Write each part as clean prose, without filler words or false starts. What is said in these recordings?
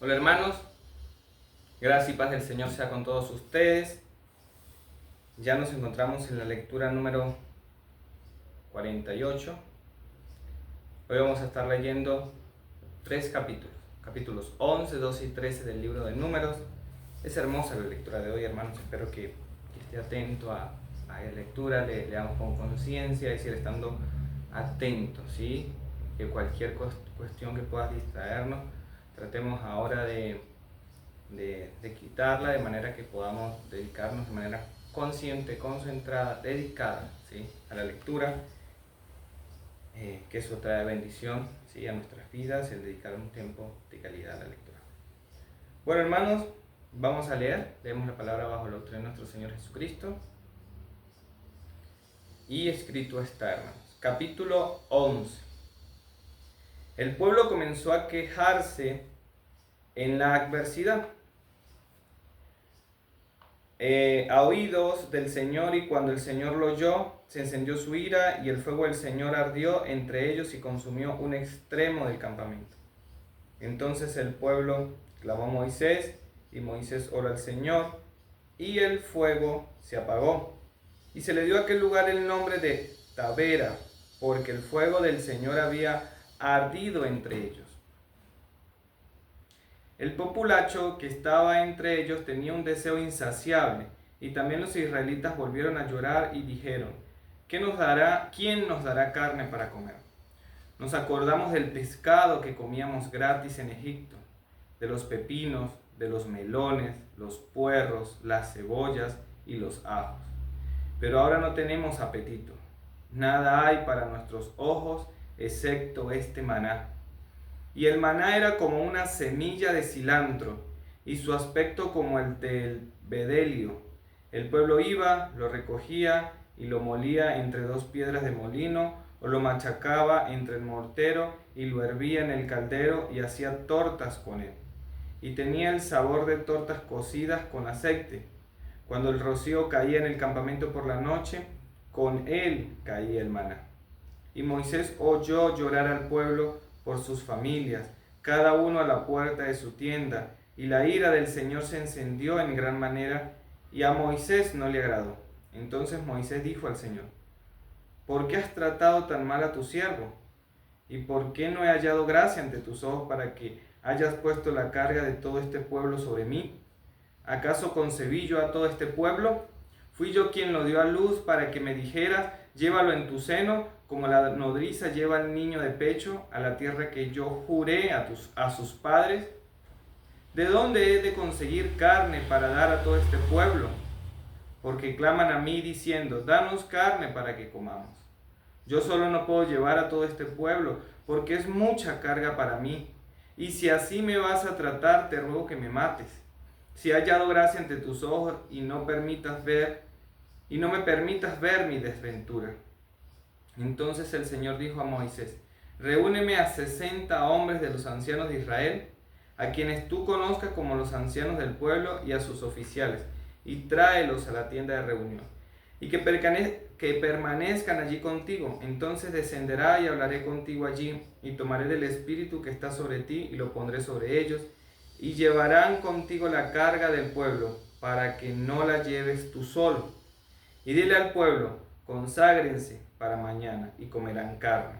Hola hermanos, gracia y paz del Señor sea con todos ustedes. Ya nos encontramos en la lectura número 48. Hoy vamos a estar leyendo 3 capítulos 11, 12 y 13 del libro de Números. Es hermosa la lectura de hoy, hermanos. Espero que esté atento a la lectura, leamos con conciencia, es decir, estando atento, ¿sí? Que cualquier cuestión que pueda distraernos, tratemos ahora de quitarla, de manera que podamos dedicarnos de manera consciente, concentrada, dedicada, ¿sí?, a la lectura, que eso trae bendición, ¿sí?, a nuestras vidas, el dedicar un tiempo de calidad a la lectura. Bueno, hermanos, vamos a leemos la palabra bajo la autoridad de nuestro Señor Jesucristo. Y escrito está, hermanos, capítulo 11. El pueblo comenzó a quejarse en la adversidad, a oídos del Señor, y cuando el Señor lo oyó, se encendió su ira, y el fuego del Señor ardió entre ellos y consumió un extremo del campamento. Entonces el pueblo clamó a Moisés, y Moisés oró al Señor, y el fuego se apagó. Y se le dio a aquel lugar el nombre de Tabera, porque el fuego del Señor había ardido entre ellos. El populacho que estaba entre ellos tenía un deseo insaciable, y también los israelitas volvieron a llorar y dijeron: ¿quién nos dará carne para comer? Nos acordamos del pescado que comíamos gratis en Egipto, de los pepinos, de los melones, los puerros, las cebollas y los ajos. Pero ahora no tenemos apetito. Nada hay para nuestros ojos excepto este maná. Y el maná era como una semilla de cilantro, y su aspecto como el del bedelio. El pueblo iba, lo recogía y lo molía entre 2 piedras de molino, o lo machacaba entre el mortero y lo hervía en el caldero y hacía tortas con él. Y tenía el sabor de tortas cocidas con aceite. Cuando el rocío caía en el campamento por la noche, con él caía el maná. Y Moisés oyó llorar al pueblo por sus familias, cada uno a la puerta de su tienda, y la ira del Señor se encendió en gran manera, y a Moisés no le agradó. Entonces Moisés dijo al Señor: ¿por qué has tratado tan mal a tu siervo? ¿Y por qué no he hallado gracia ante tus ojos para que hayas puesto la carga de todo este pueblo sobre mí? ¿Acaso concebí yo a todo este pueblo? ¿Fui yo quien lo dio a luz para que me dijeras: llévalo en tu seno, como la nodriza lleva al niño de pecho, a la tierra que yo juré a sus padres? ¿De dónde he de conseguir carne para dar a todo este pueblo? Porque claman a mí diciendo: danos carne para que comamos. Yo solo no puedo llevar a todo este pueblo, porque es mucha carga para mí. Y si así me vas a tratar, te ruego que me mates. Si he hallado gracia ante tus ojos y no me permitas ver mi desventura. Entonces el Señor dijo a Moisés: reúneme a 60 hombres de los ancianos de Israel, a quienes tú conozcas como los ancianos del pueblo, y a sus oficiales, y tráelos a la tienda de reunión, y que permanezcan allí contigo. Entonces descenderá y hablaré contigo allí, y tomaré del espíritu que está sobre ti y lo pondré sobre ellos, y llevarán contigo la carga del pueblo, para que no la lleves tú solo. Y dile al pueblo: conságrense para mañana y comerán carne,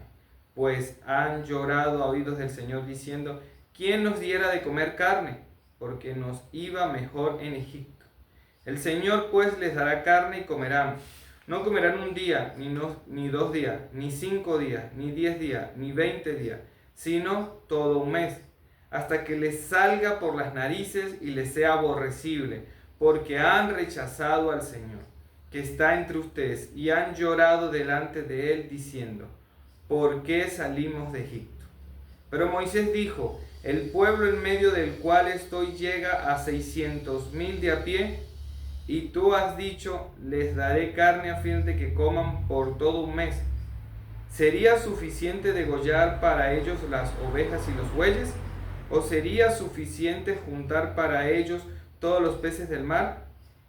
pues han llorado a oídos del Señor diciendo: ¿quién nos diera de comer carne? Porque nos iba mejor en Egipto. El Señor pues les dará carne y comerán. No comerán un día, ni 2 días, ni 5 días, ni 10 días, ni 20 días, sino todo un mes, hasta que les salga por las narices y les sea aborrecible, porque han rechazado al Señor, que está entre ustedes, y han llorado delante de él, diciendo: ¿por qué salimos de Egipto? Pero Moisés dijo: el pueblo en medio del cual estoy llega a 600,000 de a pie, y tú has dicho: les daré carne a fin de que coman por todo un mes. ¿Sería suficiente degollar para ellos las ovejas y los bueyes? ¿O sería suficiente juntar para ellos todos los peces del mar?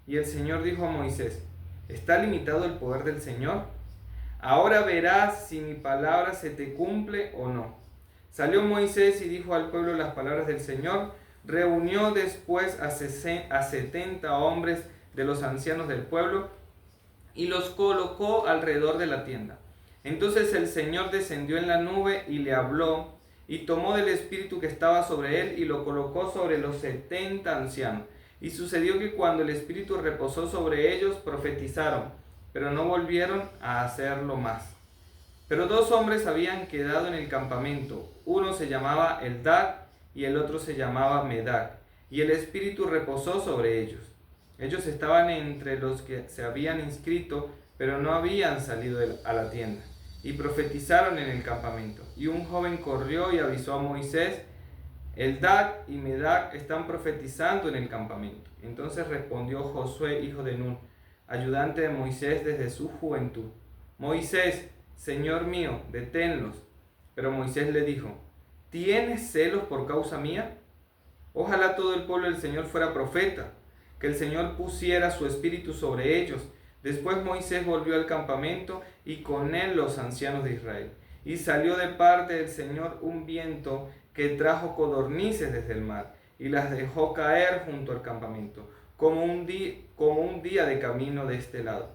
Y el Señor dijo a Moisés: ¿está limitado el poder del Señor? Ahora verás si mi palabra se te cumple o no. Salió Moisés y dijo al pueblo las palabras del Señor. Reunió después a 70 hombres de los ancianos del pueblo y los colocó alrededor de la tienda. Entonces el Señor descendió en la nube y le habló, y tomó del espíritu que estaba sobre él y lo colocó sobre los 70 ancianos. Y sucedió que cuando el espíritu reposó sobre ellos, profetizaron, pero no volvieron a hacerlo más. Pero 2 hombres habían quedado en el campamento. Uno se llamaba Eldad y el otro se llamaba Medac. Y el espíritu reposó sobre ellos. Ellos estaban entre los que se habían inscrito, pero no habían salido a la tienda. Y profetizaron en el campamento. Y un joven corrió y avisó a Moisés: Eldad y Medac están profetizando en el campamento. Entonces respondió Josué, hijo de Nun, ayudante de Moisés desde su juventud: Moisés, Señor mío, deténlos. Pero Moisés le dijo: ¿tienes celos por causa mía? Ojalá todo el pueblo del Señor fuera profeta, que el Señor pusiera su espíritu sobre ellos. Después Moisés volvió al campamento y con él los ancianos de Israel. Y salió de parte del Señor un viento que trajo codornices desde el mar y las dejó caer junto al campamento, como un día de camino de este lado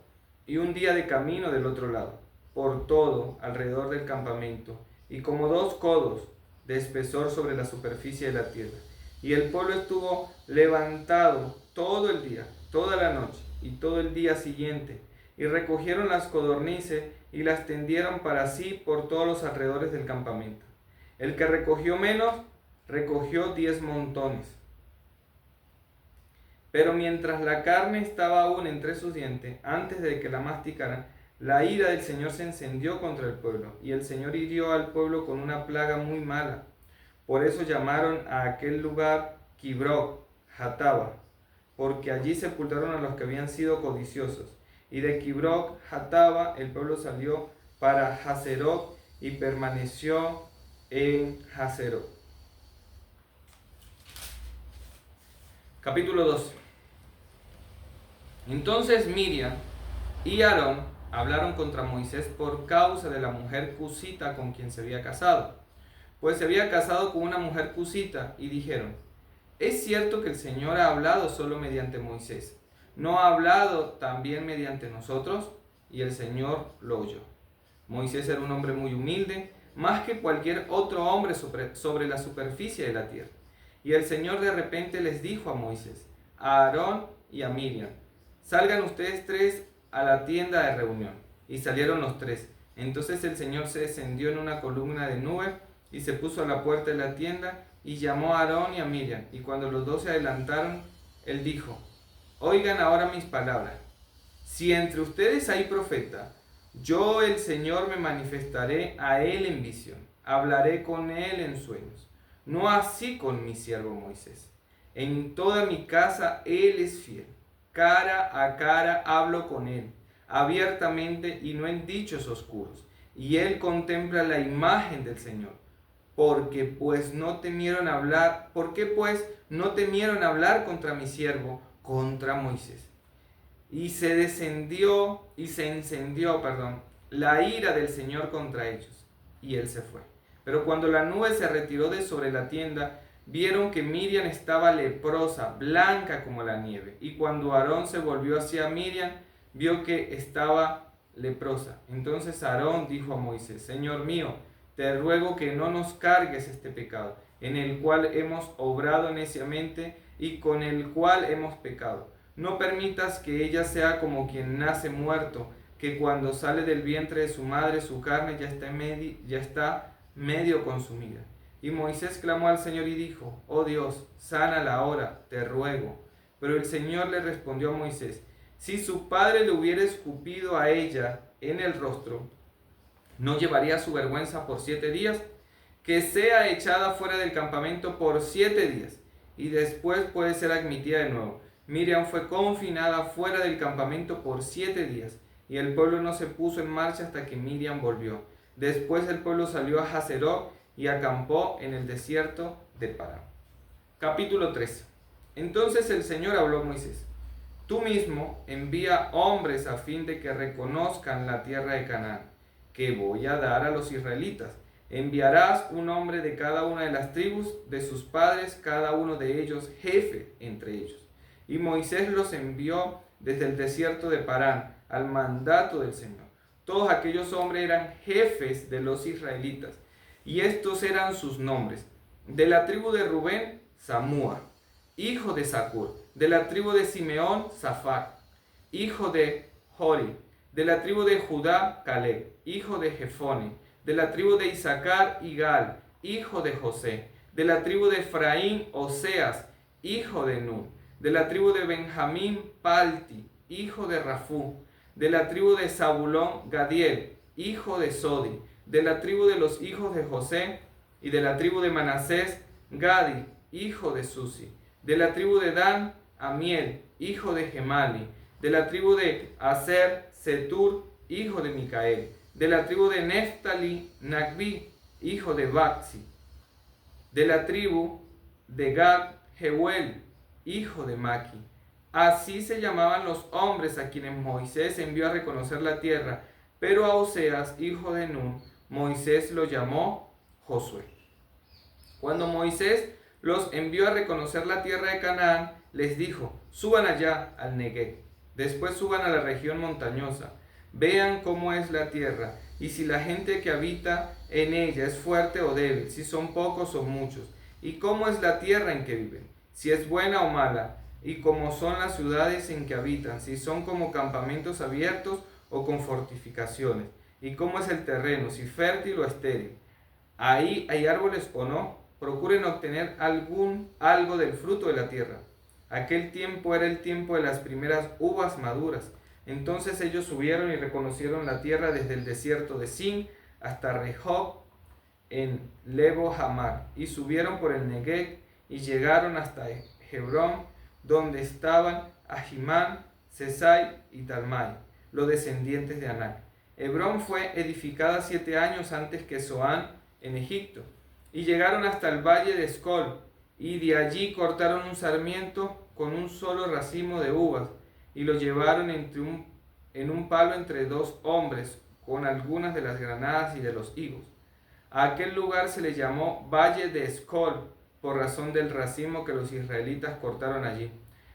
y un día de camino del otro lado, por todo alrededor del campamento, y como 2 codos de espesor sobre la superficie de la tierra. Y el pueblo estuvo levantado todo el día, toda la noche y todo el día siguiente, y recogieron las codornices y las tendieron para sí por todos los alrededores del campamento. El que recogió menos, recogió 10 montones. Pero mientras la carne estaba aún entre sus dientes, antes de que la masticaran, la ira del Señor se encendió contra el pueblo, y el Señor hirió al pueblo con una plaga muy mala. Por eso llamaron a aquel lugar Kibroth Hattava, porque allí sepultaron a los que habían sido codiciosos. Y de Kibroth Hattava el pueblo salió para Hazerot y permaneció en Hazerot. Capítulo 12. Entonces Miriam y Aarón hablaron contra Moisés por causa de la mujer cusita con quien se había casado, pues se había casado con una mujer cusita, y dijeron: ¿es cierto que el Señor ha hablado solo mediante Moisés? ¿No ha hablado también mediante nosotros? Y el Señor lo oyó. Moisés era un hombre muy humilde, más que cualquier otro hombre sobre la superficie de la tierra. Y el Señor de repente les dijo a Moisés, a Aarón y a Miriam: salgan ustedes 3 a la tienda de reunión. Y salieron los 3. Entonces el Señor se descendió en una columna de nube y se puso a la puerta de la tienda y llamó a Aarón y a Miriam. Y cuando los 2 se adelantaron, él dijo: oigan ahora mis palabras. Si entre ustedes hay profeta, yo el Señor me manifestaré a él en visión, hablaré con él en sueños. No así con mi siervo Moisés. En toda mi casa él es fiel. Cara a cara hablo con él, abiertamente y no en dichos oscuros. Y él contempla la imagen del Señor. ¿Por qué pues no temieron hablar contra mi siervo, contra Moisés? Y se encendió, la ira del Señor contra ellos, y él se fue. Pero cuando la nube se retiró de sobre la tienda, vieron que Miriam estaba leprosa, blanca como la nieve. Y cuando Aarón se volvió hacia Miriam, vio que estaba leprosa. Entonces Aarón dijo a Moisés: Señor mío, te ruego que no nos cargues este pecado, en el cual hemos obrado neciamente y con el cual hemos pecado. No permitas que ella sea como quien nace muerto, que cuando sale del vientre de su madre su carne ya está medio consumida. Y Moisés clamó al Señor y dijo: oh Dios, sánala ahora, te ruego. Pero el Señor le respondió a Moisés: si su padre le hubiera escupido a ella en el rostro, ¿no llevaría su vergüenza por 7 días? Que sea echada fuera del campamento por 7 días, y después puede ser admitida de nuevo. Miriam fue confinada fuera del campamento por 7 días, y el pueblo no se puso en marcha hasta que Miriam volvió. Después el pueblo salió a Hazerot y acampó en el desierto de Parán. Capítulo 13. Entonces el Señor habló a Moisés: tú mismo envía hombres a fin de que reconozcan la tierra de Canaán, que voy a dar a los israelitas. Enviarás un hombre de cada una de las tribus de sus padres, cada uno de ellos jefe entre ellos. Y Moisés los envió desde el desierto de Parán al mandato del Señor. Todos aquellos hombres eran jefes de los israelitas, y estos eran sus nombres. De la tribu de Rubén, Samúa, hijo de Zacur. De la tribu de Simeón, Safac, hijo de Jori. De la tribu de Judá, Caleb, hijo de Jefone. De la tribu de Isaacar, Igal, hijo de José. De la tribu de Efraín, Oseas, hijo de Nun. De la tribu de Benjamín, Palti, hijo de Rafú. De la tribu de Zabulón, Gadiel, hijo de Sodi. De la tribu de los hijos de José. Y de la tribu de Manasés, Gadi, hijo de Susi. De la tribu de Dan, Amiel, hijo de Gemali. De la tribu de Aser, Setur, hijo de Micael. De la tribu de Neftali, Nagbi, hijo de Baxi. De la tribu de Gad, Jeuel, hijo de Maki. Así se llamaban los hombres a quienes Moisés envió a reconocer la tierra, pero a Oseas, hijo de Nun, Moisés lo llamó Josué. Cuando Moisés los envió a reconocer la tierra de Canaán, les dijo: suban allá al Neguev, después suban a la región montañosa, vean cómo es la tierra, y si la gente que habita en ella es fuerte o débil, si son pocos o muchos, y cómo es la tierra en que viven, si es buena o mala, y cómo son las ciudades en que habitan, si son como campamentos abiertos o con fortificaciones, y cómo es el terreno, si fértil o estéril. Ahí hay árboles o no, procuren obtener algo del fruto de la tierra. Aquel tiempo era el tiempo de las primeras uvas maduras. Entonces ellos subieron y reconocieron la tierra desde el desierto de Sin hasta Rehob en Lebo Hamar, y subieron por el Neguev y llegaron hasta Hebrón, donde estaban Ahimán, Sesai y Talmai, los descendientes de Anac. Hebrón fue edificada 7 años antes que Zoán en Egipto, y llegaron hasta el valle de Escol, y de allí cortaron un sarmiento con un solo racimo de uvas, y lo llevaron en un palo entre 2 hombres, con algunas de las granadas y de los higos. A aquel lugar se le llamó Valle de Escol, por razón del racimo que los israelitas cortaron allí.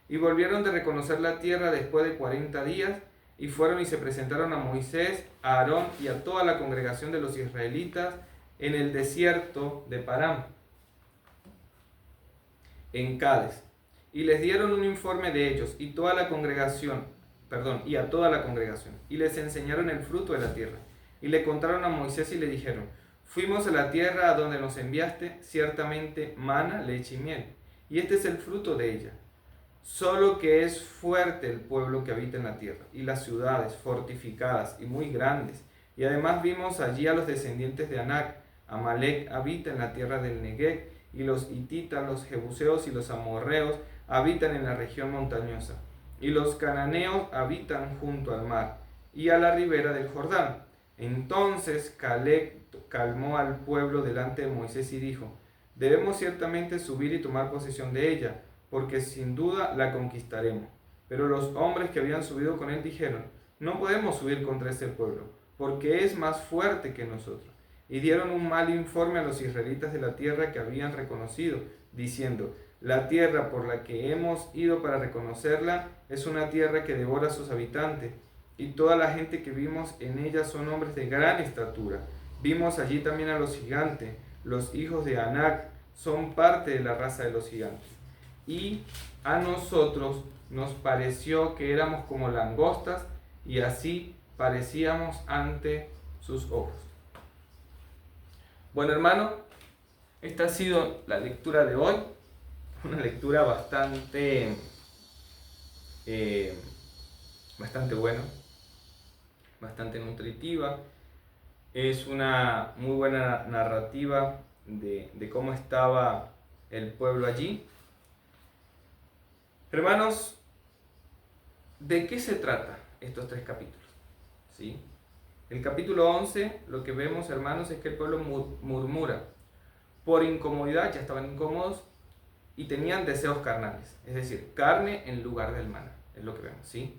Y volvieron de reconocer la tierra después de 40 días, y fueron y se presentaron a Moisés, a Aarón y a toda la congregación de los israelitas en el desierto de Parán, en Cádiz. Y les dieron un informe de ellos y a toda la congregación, y les enseñaron el fruto de la tierra. Y le contaron a Moisés y le dijeron: fuimos a la tierra a donde nos enviaste, ciertamente mana, leche y miel, y este es el fruto de ella. Solo que es fuerte el pueblo que habita en la tierra, y las ciudades fortificadas y muy grandes. Y además vimos allí a los descendientes de Anac. Amalek habita en la tierra del Neguev, y los hititas, los jebuseos y los amorreos habitan en la región montañosa, y los cananeos habitan junto al mar y a la ribera del Jordán. Entonces Caleb calmó al pueblo delante de Moisés y dijo: debemos ciertamente subir y tomar posesión de ella, porque sin duda la conquistaremos. Pero los hombres que habían subido con él dijeron: no podemos subir contra ese pueblo, porque es más fuerte que nosotros. Y dieron un mal informe a los israelitas de la tierra que habían reconocido, diciendo: la tierra por la que hemos ido para reconocerla es una tierra que devora a sus habitantes, y toda la gente que vimos en ella son hombres de gran estatura. Vimos allí también a los gigantes, los hijos de Anac son parte de la raza de los gigantes. Y a nosotros nos pareció que éramos como langostas, y así parecíamos ante sus ojos. Bueno, hermano, esta ha sido la lectura de hoy, una lectura bastante buena, bastante nutritiva. Es una muy buena narrativa de cómo estaba el pueblo allí. Hermanos, ¿de qué se trata estos 3 capítulos? ¿Sí? El capítulo 11, lo que vemos, hermanos, es que el pueblo murmura. Por incomodidad, ya estaban incómodos y tenían deseos carnales, es decir, carne en lugar del maná, es lo que vemos, ¿sí?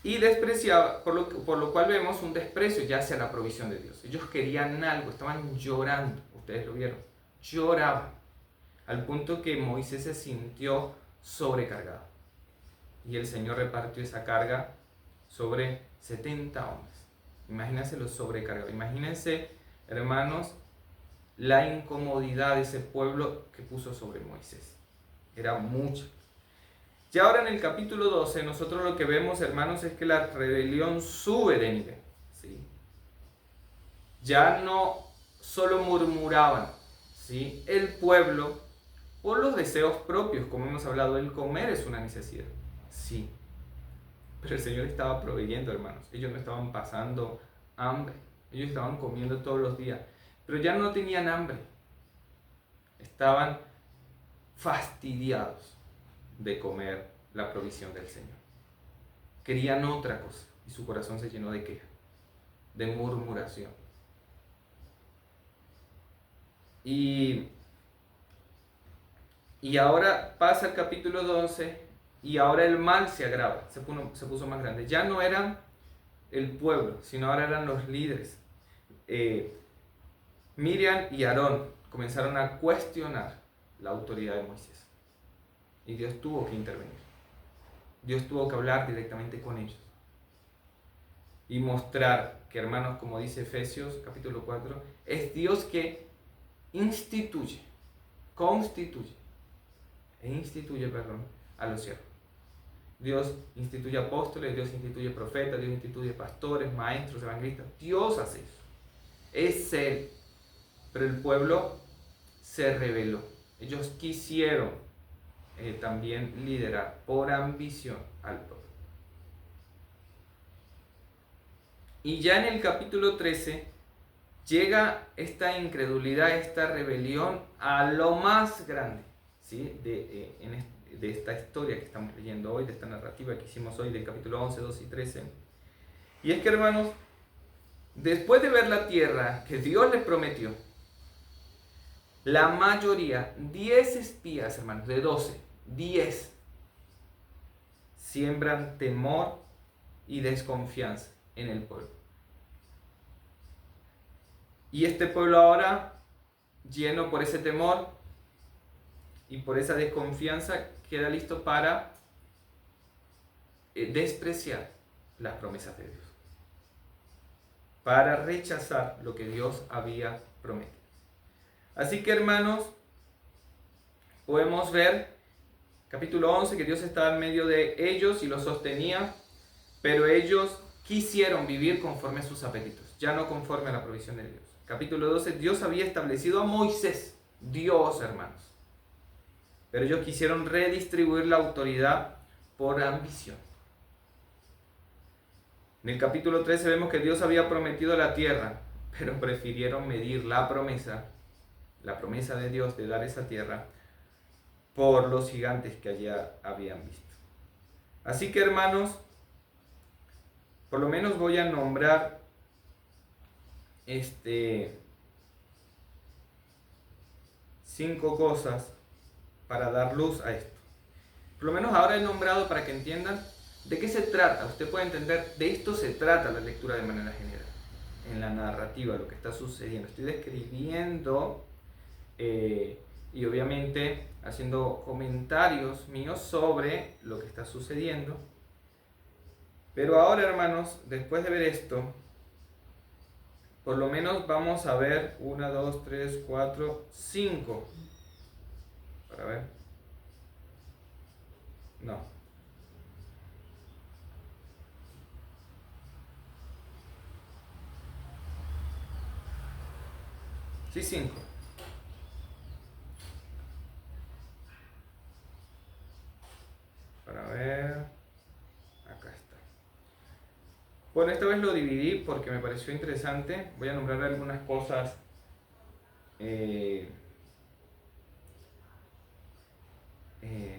Y despreciaba, por lo cual vemos un desprecio ya hacia la provisión de Dios. Ellos querían algo, estaban llorando, ustedes lo vieron, lloraban, al punto que Moisés se sintió sobrecargado. Y el Señor repartió esa carga sobre 70 hombres. Imagínense los sobrecargados, imagínense, hermanos, la incomodidad de ese pueblo que puso sobre Moisés. Era mucho. Y ahora en el capítulo 12 nosotros lo que vemos, hermanos, es que la rebelión sube de nivel, ¿sí? Ya no solo murmuraban, ¿sí? El pueblo, por los deseos propios, como hemos hablado, el comer es una necesidad, sí. Pero el Señor estaba proveyendo, hermanos. Ellos no estaban pasando hambre, ellos estaban comiendo todos los días, pero ya no tenían hambre. Estaban fastidiados de comer la provisión del Señor. Querían otra cosa y su corazón se llenó de queja, de murmuración. Y ahora pasa el capítulo 12 y ahora el mal se agrava, se puso más grande. Ya no eran el pueblo, sino ahora eran los líderes. Miriam y Aarón comenzaron a cuestionar la autoridad de Moisés. Y Dios tuvo que intervenir. Dios tuvo que hablar directamente con ellos. Y mostrar que, hermanos, como dice Efesios capítulo 4, es Dios que constituye a los siervos. Dios instituye apóstoles, Dios instituye profetas, Dios instituye pastores, maestros, evangelistas. Dios hace eso. Es Él. Pero el pueblo se rebeló. Ellos quisieron también liderar por ambición al pueblo. Y ya en el capítulo 13 llega esta incredulidad, esta rebelión a lo más grande, ¿sí? de esta historia que estamos leyendo hoy, de esta narrativa que hicimos hoy del capítulo 11, 12 y 13. Y es que, hermanos, después de ver la tierra que Dios les prometió, la mayoría, 10 espías, hermanos, de 12, 10, siembran temor y desconfianza en el pueblo. Y este pueblo ahora, lleno por ese temor y por esa desconfianza, queda listo para despreciar las promesas de Dios, para rechazar lo que Dios había prometido. Así que, hermanos, podemos ver, capítulo 11, que Dios estaba en medio de ellos y los sostenía, pero ellos quisieron vivir conforme a sus apetitos, ya no conforme a la provisión de Dios. Capítulo 12, Dios había establecido a Moisés, Dios, hermanos, pero ellos quisieron redistribuir la autoridad por ambición. En el capítulo 13 vemos que Dios había prometido la tierra, pero prefirieron medir la promesa de Dios de dar esa tierra por los gigantes que allá habían visto. Así que, hermanos, por lo menos voy a nombrar 5 cosas para dar luz a esto. Por lo menos ahora he nombrado para que entiendan de qué se trata. Usted puede entender, de esto se trata la lectura de manera general, en la narrativa, lo que está sucediendo. Estoy describiendo y obviamente haciendo comentarios míos sobre lo que está sucediendo. Pero ahora, hermanos, después de ver esto, por lo menos vamos a ver 1, 2, 3, 4, 5. Para ver. No. Sí, 5. Para ver. Acá está. Bueno, esta vez lo dividí porque me pareció interesante. Voy a nombrar algunas cosas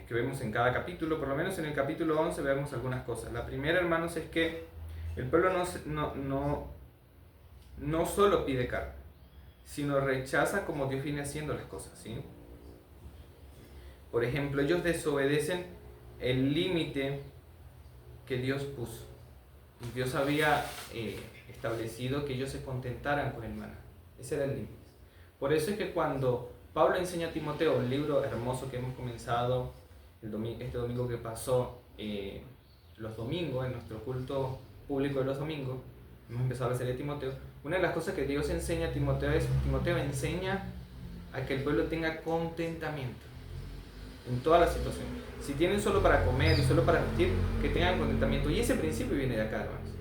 que vemos en cada capítulo. Por lo menos en el capítulo 11 vemos algunas cosas. La primera, hermanos, es que el pueblo no solo pide carne, sino rechaza como Dios viene haciendo las cosas, ¿sí? Por ejemplo, ellos desobedecen el límite que Dios puso. Y Dios había establecido que ellos se contentaran con el maná. Ese era el límite. Por eso es que cuando Pablo enseña a Timoteo, un libro hermoso que hemos comenzado este domingo que pasó, los domingos, en nuestro culto público de los domingos, hemos empezado la serie de Timoteo. Una de las cosas que Dios enseña a Timoteo es, Timoteo enseña a que el pueblo tenga contentamiento en todas las situaciones. Si tienen solo para comer y solo para vestir, que tengan contentamiento. Y ese principio viene de acá, hermanos.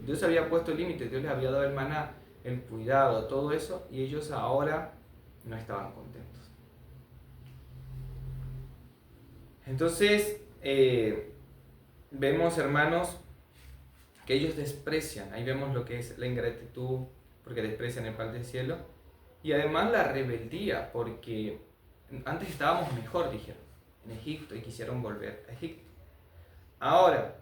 Dios había puesto límites, Dios les había dado el maná, el cuidado, todo eso, y ellos ahora no estaban contentos. Entonces, vemos, hermanos, que ellos desprecian. Ahí vemos lo que es la ingratitud, porque desprecian el pan del cielo. Y además la rebeldía, porque antes estábamos mejor, dijeron, en Egipto, y quisieron volver a Egipto. Ahora,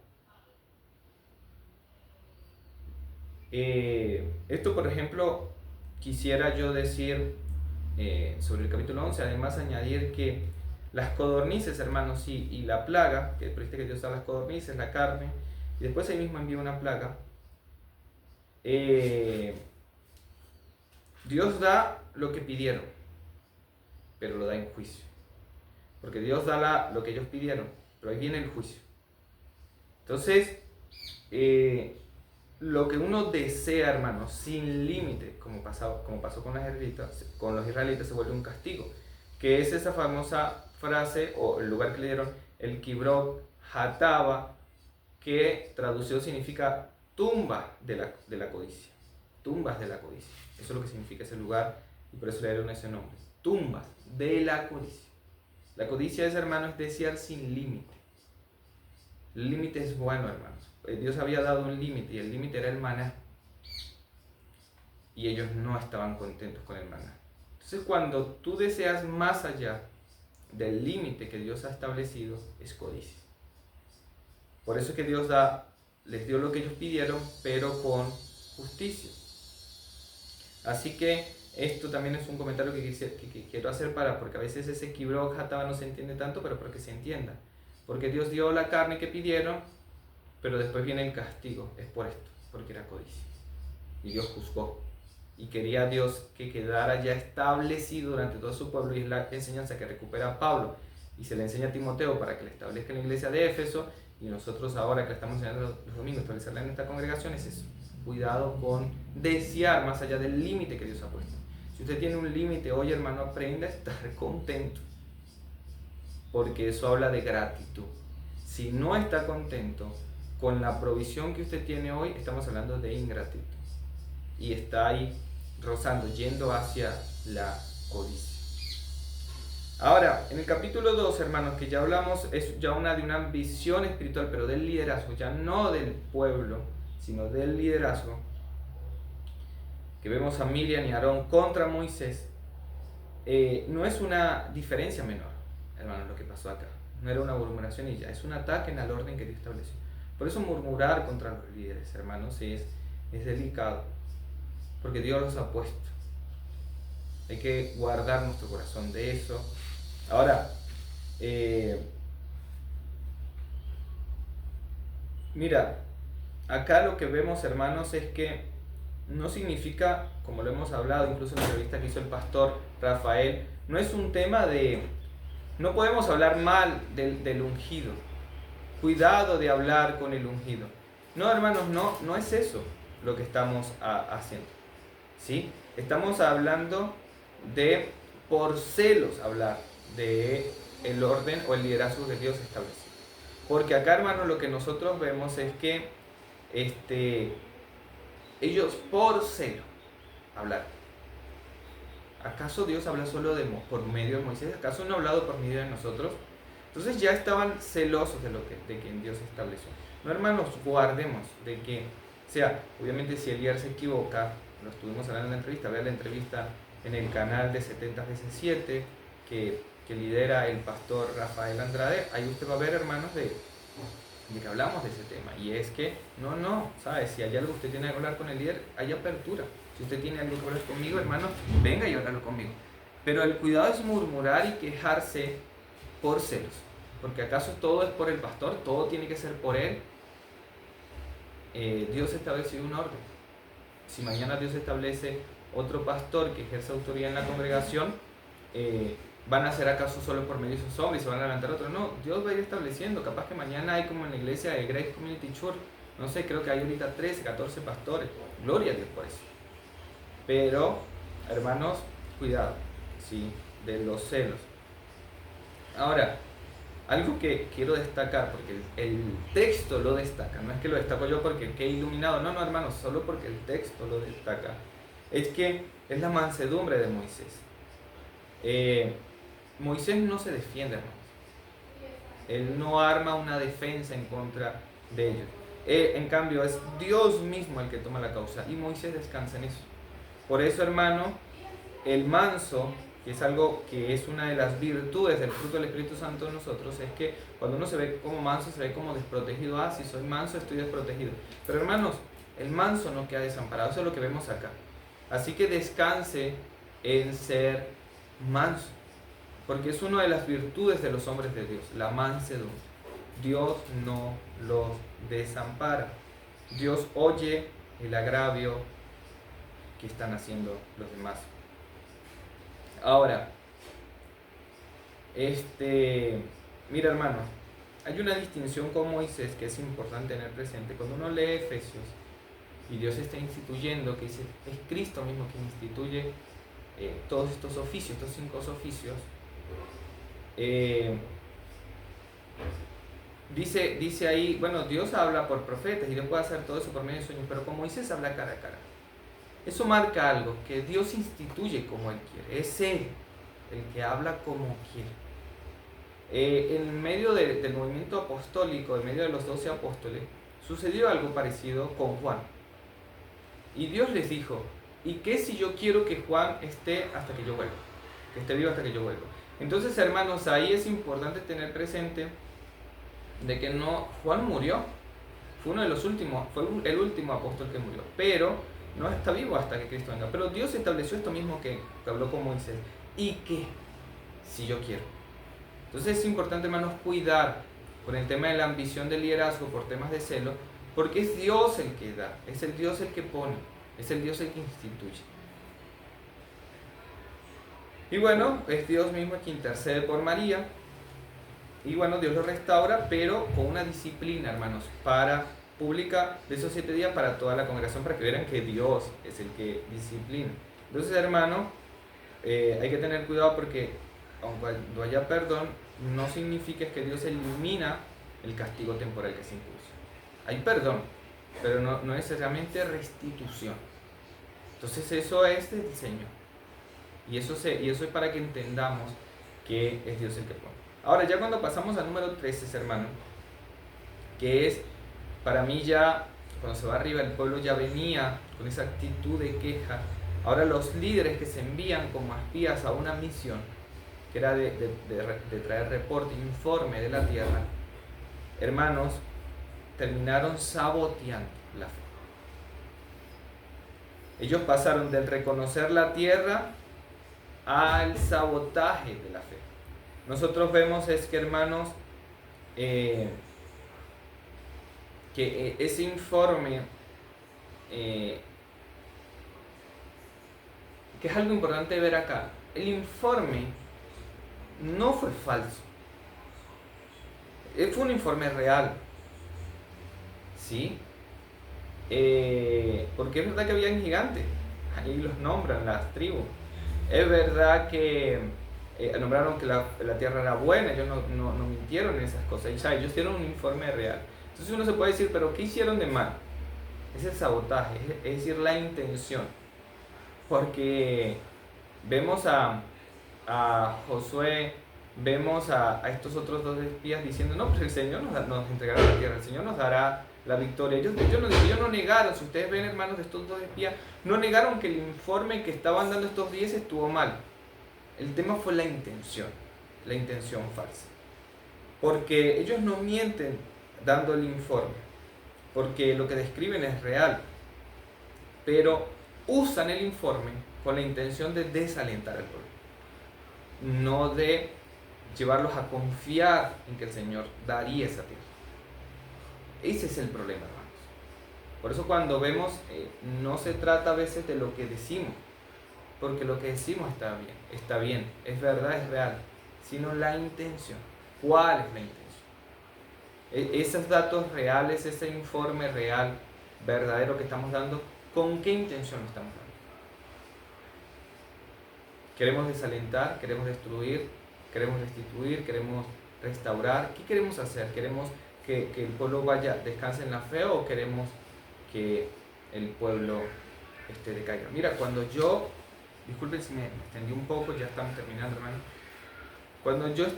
esto, por ejemplo, quisiera yo decir sobre el capítulo 11, además añadir que las codornices, hermanos, y la plaga, que viste que Dios da las codornices, la carne, y después ahí mismo envía una plaga, Dios da lo que pidieron, pero lo da en juicio. Porque Dios da lo que ellos pidieron, pero ahí viene el juicio. Entonces, lo que uno desea, hermanos, sin límite, como pasó con los israelitas, se vuelve un castigo. Que es esa famosa frase, o el lugar que le dieron, el Kibrot Hataba, que traducido significa tumba de la codicia. Tumbas de la codicia. Eso es lo que significa ese lugar, y por eso le dieron ese nombre. Tumbas de la codicia. La codicia es, hermanos, desear sin límite. El límite es bueno, hermanos. Dios había dado un límite, y el límite era el maná. Y ellos no estaban contentos con el maná. Entonces, cuando tú deseas más allá del límite que Dios ha establecido, es codicia. Por eso es que Dios les dio lo que ellos pidieron, pero con justicia. Así que esto también es un comentario que quiero hacer porque a veces ese Kibrot Hataba no se entiende tanto, pero para que se entienda. Porque Dios dio la carne que pidieron, pero después viene el castigo. Es por esto, porque era codicia. Y Dios juzgó. Y quería Dios que quedara ya establecido durante todo su pueblo, y es la enseñanza que recupera Pablo y se le enseña a Timoteo para que le establezca en la iglesia de Éfeso, y nosotros ahora que estamos enseñando los domingos, establecerla en esta congregación, es eso. Cuidado con desear más allá del límite que Dios ha puesto. Si usted tiene un límite hoy, hermano, aprenda a estar contento, porque eso habla de gratitud. Si no está contento con la provisión que usted tiene hoy, estamos hablando de ingratitud, y está ahí rozando, yendo hacia la codicia. Ahora, en el capítulo 2, hermanos, que ya hablamos, es ya de una visión espiritual, pero del liderazgo, ya no del pueblo, sino del liderazgo, que vemos a Miriam y Aarón contra Moisés. No es una diferencia menor, hermanos, lo que pasó acá. No era una murmuración y ya, es un ataque al orden que Dios estableció. Por eso murmurar contra los líderes, hermanos, es delicado, porque Dios los ha puesto. Hay que guardar nuestro corazón de eso. Ahora, mira, acá lo que vemos, hermanos, es que no significa, como lo hemos hablado incluso en la entrevista que hizo el pastor Rafael, no es un tema de, no podemos hablar mal del ungido. Cuidado de hablar con el ungido. No, hermanos, no es eso lo que estamos haciendo. ¿Sí? Estamos hablando de, por celos, hablar de el orden o el liderazgo que Dios estableció. Porque acá, hermanos, lo que nosotros vemos es que ellos por celo hablaron. ¿Acaso Dios habla solo por medio de Moisés? ¿Acaso no ha hablado por medio de nosotros? Entonces ya estaban celosos de quien Dios estableció. No, hermanos, guardemos de que, o sea, obviamente si Elías se equivoca, lo estuvimos hablando en la entrevista, vea la entrevista en el canal de 70 veces 7 que lidera el pastor Rafael Andrade. Ahí usted va a ver, hermanos, de que hablamos de ese tema. Y es que, ¿sabes? Si hay algo que usted tiene que hablar con el líder, hay apertura. Si usted tiene algo que hablar conmigo, hermano, venga y háblalo conmigo. Pero el cuidado es murmurar y quejarse por celos. Porque acaso todo es por el pastor, todo tiene que ser por él. Dios estableció un orden. Si mañana Dios establece otro pastor que ejerce autoridad en la congregación, ¿van a ser acaso solo por medio de esos hombres y se van a levantar otros? No, Dios va a ir estableciendo. Capaz que mañana hay como en la iglesia de Grace Community Church, no sé, creo que hay ahorita 13, 14 pastores. Gloria a Dios por eso. Pero, hermanos, cuidado, ¿sí? De los celos. Ahora, algo que quiero destacar, porque el texto lo destaca, no es que lo destaco yo porque qué iluminado, no, hermanos, solo porque el texto lo destaca, es que es la mansedumbre de Moisés. Moisés no se defiende, hermanos. Él no arma una defensa en contra de ellos. En cambio, es Dios mismo el que toma la causa y Moisés descansa en eso. Por eso, hermano, el manso, que es algo que es una de las virtudes del fruto del Espíritu Santo en nosotros, es que cuando uno se ve como manso, se ve como desprotegido. Ah, si soy manso, estoy desprotegido. Pero hermanos, el manso no queda desamparado, eso es lo que vemos acá. Así que descanse en ser manso, porque es una de las virtudes de los hombres de Dios, la mansedumbre. Dios no los desampara. Dios oye el agravio que están haciendo los demás. Ahora, mira, hermano, hay una distinción con Moisés que es importante tener presente. Cuando uno lee Efesios y Dios está instituyendo, que dice, es Cristo mismo quien instituye todos estos oficios, estos 5 oficios, dice ahí, bueno, Dios habla por profetas y Dios puede hacer todo eso por medio de sueños, pero con Moisés habla cara a cara. Eso marca algo, que Dios instituye como Él quiere, es Él el que habla como quiere. En medio del movimiento apostólico, en medio de los 12 apóstoles, sucedió algo parecido con Juan. Y Dios les dijo, ¿y qué si yo quiero que Juan esté hasta que yo vuelva? Que esté vivo hasta que yo vuelva. Entonces, hermanos, ahí es importante tener presente de que no, Juan murió, fue uno de los últimos, fue el último apóstol que murió, pero no está vivo hasta que Cristo venga. Pero Dios estableció esto mismo que habló con Moisés. ¿Y qué si yo quiero? Entonces es importante, hermanos, cuidar con el tema de la ambición del liderazgo por temas de celo, porque es Dios el que da, es el Dios el que pone, es el Dios el que instituye. Y bueno, es Dios mismo el que intercede por María. Y bueno, Dios lo restaura, pero con una disciplina, hermanos, para pública de esos 7 días para toda la congregación, para que vean que Dios es el que disciplina. Entonces, hermano, hay que tener cuidado porque aunque haya perdón, no significa que Dios elimina el castigo temporal que se impuso. Hay perdón, pero no necesariamente restitución. Entonces eso es del Señor. Y eso es para que entendamos que es Dios el que pone. Ahora, ya cuando pasamos al número 13, hermano, que es, para mí ya, cuando se va arriba, el pueblo ya venía con esa actitud de queja. Ahora los líderes que se envían como espías a una misión, que era de traer reporte, informe de la tierra, hermanos, terminaron saboteando la fe. Ellos pasaron del reconocer la tierra al sabotaje de la fe. Nosotros vemos es que, hermanos, que ese informe, que es algo importante ver acá, el informe no fue falso, fue un informe real, ¿sí? Porque es verdad que habían gigantes, ahí los nombran, las tribus. Es verdad que nombraron que la tierra era buena, ellos no mintieron en esas cosas, ellos dieron un informe real. Entonces uno se puede decir, pero ¿qué hicieron de mal? Es el sabotaje, es decir, la intención. Porque vemos a Josué, vemos a estos otros 2 espías diciendo, no, pues el Señor nos entregará la tierra, el Señor nos dará la victoria. Ellos no negaron, si ustedes ven, hermanos, de estos 2 espías, no negaron que el informe que estaban dando estos 10 estuvo mal. El tema fue la intención falsa. Porque ellos no mienten dando el informe, porque lo que describen es real, pero usan el informe con la intención de desalentar al pueblo, no de llevarlos a confiar en que el Señor daría esa tierra. Ese es el problema, hermanos. Por eso cuando vemos, no se trata a veces de lo que decimos, porque lo que decimos está bien, es verdad, es real, sino la intención. ¿Cuál es la intención? Esos datos reales, ese informe real, verdadero que estamos dando, ¿con qué intención lo estamos dando? ¿Queremos desalentar? ¿Queremos destruir? ¿Queremos restituir? ¿Queremos restaurar? ¿Qué queremos hacer? ¿Queremos que el pueblo descanse en la fe o queremos que el pueblo decaiga? Mira, disculpen si me extendí un poco, ya estamos terminando, hermano. Cuando el Señor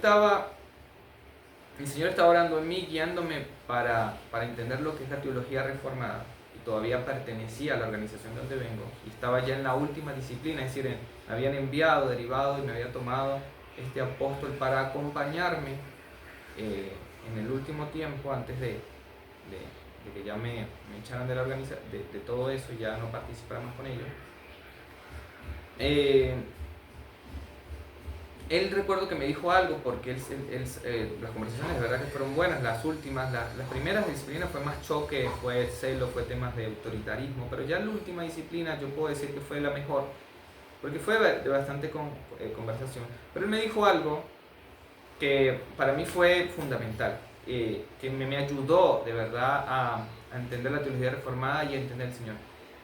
estaba orando en mí, guiándome para entender lo que es la teología reformada, y todavía pertenecía a la organización donde vengo, y estaba ya en la última disciplina, es decir, me habían enviado, derivado, y me había tomado este apóstol para acompañarme en el último tiempo, antes de que ya me echaran de la organización, de todo eso, y ya no participara más con ellos. Él recuerdo que me dijo algo, porque las conversaciones de verdad que fueron buenas, las últimas, las primeras disciplinas fue más choque, fue celo, fue temas de autoritarismo, pero ya la última disciplina yo puedo decir que fue la mejor, porque fue de bastante conversación. Pero él me dijo algo que para mí fue fundamental, que me ayudó de verdad a entender la teología reformada y a entender al Señor.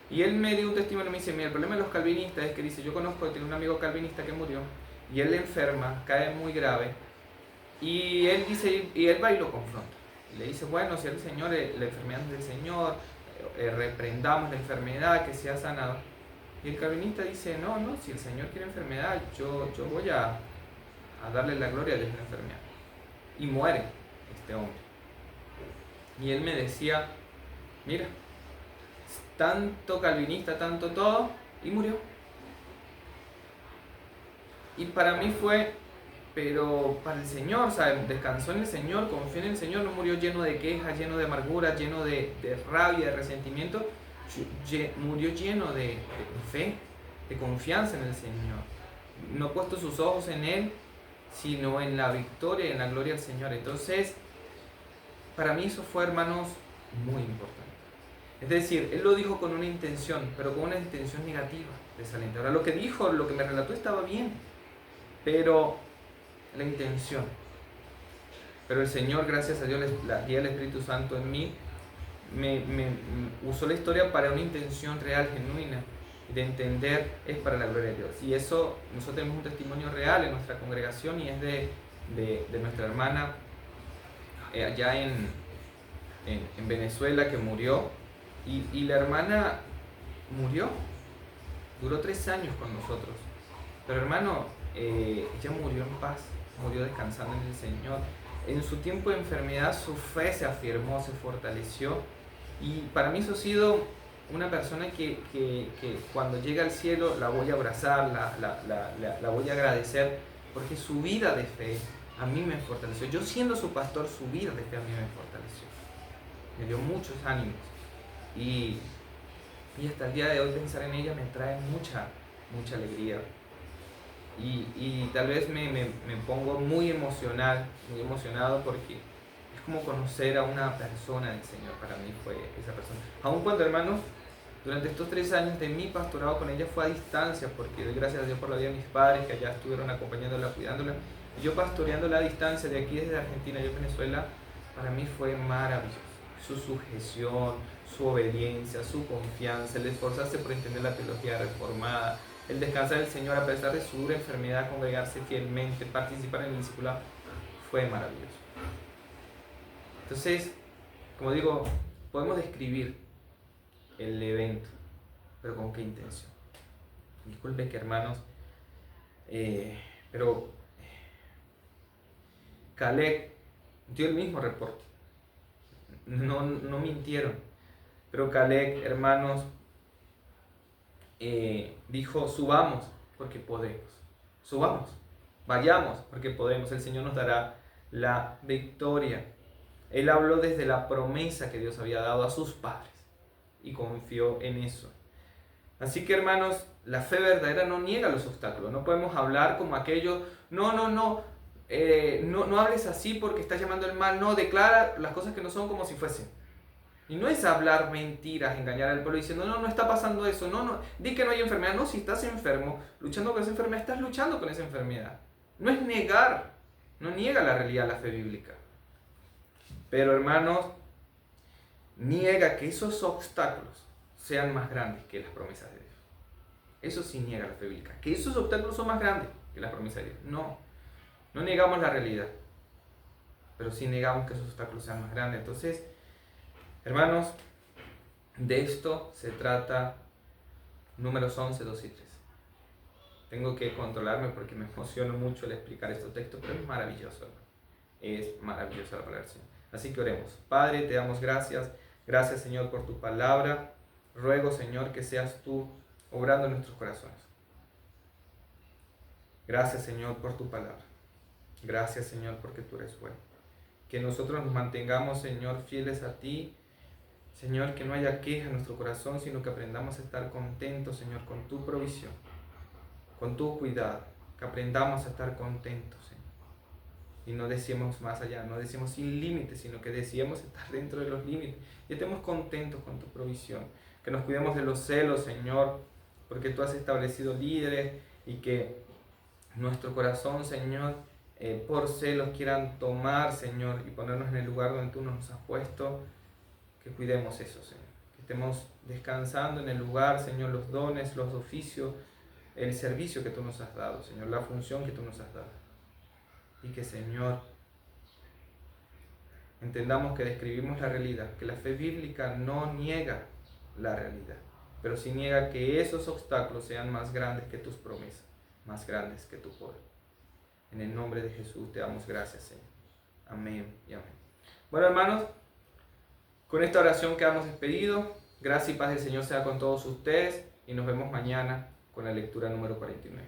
Y él me dio un testimonio, me dice, mira, el problema de los calvinistas es que dice, yo tiene un amigo calvinista que murió, y él le enferma, cae muy grave, y él dice, y él va y lo confronta. Y le dice, bueno, si el Señor, la enfermedad es del Señor, reprendamos la enfermedad, que sea sanado. Y el calvinista dice, no, si el Señor quiere enfermedad, yo voy a darle la gloria a Dios en la enfermedad. Y muere este hombre. Y él me decía, mira, tanto calvinista, tanto todo, y murió. Y para mí fue, pero para el Señor, ¿sabes? Descansó en el Señor, confió en el Señor, no murió lleno de quejas, lleno de amargura, lleno de rabia, de resentimiento, murió lleno de fe, de confianza en el Señor. No ha puesto sus ojos en Él, sino en la victoria y en la gloria del Señor. Entonces, para mí eso fue, hermanos, muy importante. Es decir, Él lo dijo con una intención, pero con una intención negativa, desalentadora. Ahora, lo que dijo, lo que me relató estaba bien, pero la intención. Pero el Señor, gracias a Dios, la guía del Espíritu Santo en mí, me usó la historia para una intención real, genuina, de entender es para la gloria de Dios. Y eso, nosotros tenemos un testimonio real en nuestra congregación, y es de nuestra hermana allá en Venezuela, que murió, y la hermana murió, duró 3 años con nosotros, pero hermano, ella murió en paz, murió descansando en el Señor. En su tiempo de enfermedad su fe se afirmó, se fortaleció, y para mí eso ha sido una persona que cuando llega al cielo la voy a abrazar, la voy a agradecer, porque su vida de fe a mí me fortaleció. Yo siendo su pastor, su vida de fe a mí me fortaleció, me dio muchos ánimos, y hasta el día de hoy pensar en ella me trae mucha alegría. Y tal vez me pongo muy emocionado, porque es como conocer a una persona del Señor. Para mí fue esa persona. Aun cuando, hermanos, durante estos 3 años de mi pastorado con ella fue a distancia, porque doy gracias a Dios por la vida de mis padres, que allá estuvieron acompañándola, cuidándola. Y yo pastoreándola a distancia, de aquí desde Argentina, yo Venezuela, para mí fue maravilloso. Su sujeción, su obediencia, su confianza, el esforzarse por entender la teología reformada, el descansar del Señor a pesar de su dura enfermedad, congregarse fielmente, participar en el discipulado, fue maravilloso. Entonces, como digo, podemos describir el evento, pero ¿con qué intención? Disculpen que, hermanos, pero Caleb dio el mismo reporte, no mintieron, pero Caleb, hermanos, dijo, subamos porque podemos, vayamos porque podemos, el Señor nos dará la victoria. Él habló desde la promesa que Dios había dado a sus padres y confió en eso. Así que, hermanos, la fe verdadera no niega los obstáculos. No podemos hablar como aquello, no hables así porque estás llamando el mal, no, declara las cosas que no son como si fuesen. Y no es hablar mentiras, engañar al pueblo diciendo, no, no está pasando eso, no, no, di que no hay enfermedad. No, si estás enfermo, luchando con esa enfermedad, estás luchando con esa enfermedad. No es negar, no niega la realidad la fe bíblica. Pero hermanos, niega que esos obstáculos sean más grandes que las promesas de Dios. Eso sí niega la fe bíblica, que esos obstáculos son más grandes que las promesas de Dios. No, no negamos la realidad, pero sí negamos que esos obstáculos sean más grandes. Entonces, hermanos, de esto se trata números 11, 2 y 3. Tengo que controlarme porque me emociono mucho al explicar estos textos, pero es maravilloso, hermano. Es maravillosa la palabra del Señor. Así que oremos. Padre, te damos gracias. Gracias, Señor, por tu palabra. Ruego, Señor, que seas tú obrando en nuestros corazones. Gracias, Señor, por tu palabra. Gracias, Señor, porque tú eres bueno. Que nosotros nos mantengamos, Señor, fieles a ti. Señor, que no haya queja en nuestro corazón, sino que aprendamos a estar contentos, Señor, con tu provisión, con tu cuidado. Que aprendamos a estar contentos, Señor. Y no deseemos más allá, no deseemos sin límites, sino que deseemos estar dentro de los límites. Y estemos contentos con tu provisión. Que nos cuidemos de los celos, Señor, porque tú has establecido líderes y que nuestro corazón, Señor, por celos quieran tomar, Señor, y ponernos en el lugar donde tú nos has puesto. Que cuidemos eso, Señor. Que estemos descansando en el lugar, Señor, los dones, los oficios, el servicio que tú nos has dado, Señor, la función que tú nos has dado. Y que, Señor, entendamos que describimos la realidad, que la fe bíblica no niega la realidad, pero sí niega que esos obstáculos sean más grandes que tus promesas, más grandes que tu poder. En el nombre de Jesús te damos gracias, Señor. Amén y amén. Bueno, hermanos, con esta oración quedamos despedidos. Gracia y paz del Señor sea con todos ustedes y nos vemos mañana con la lectura número 49.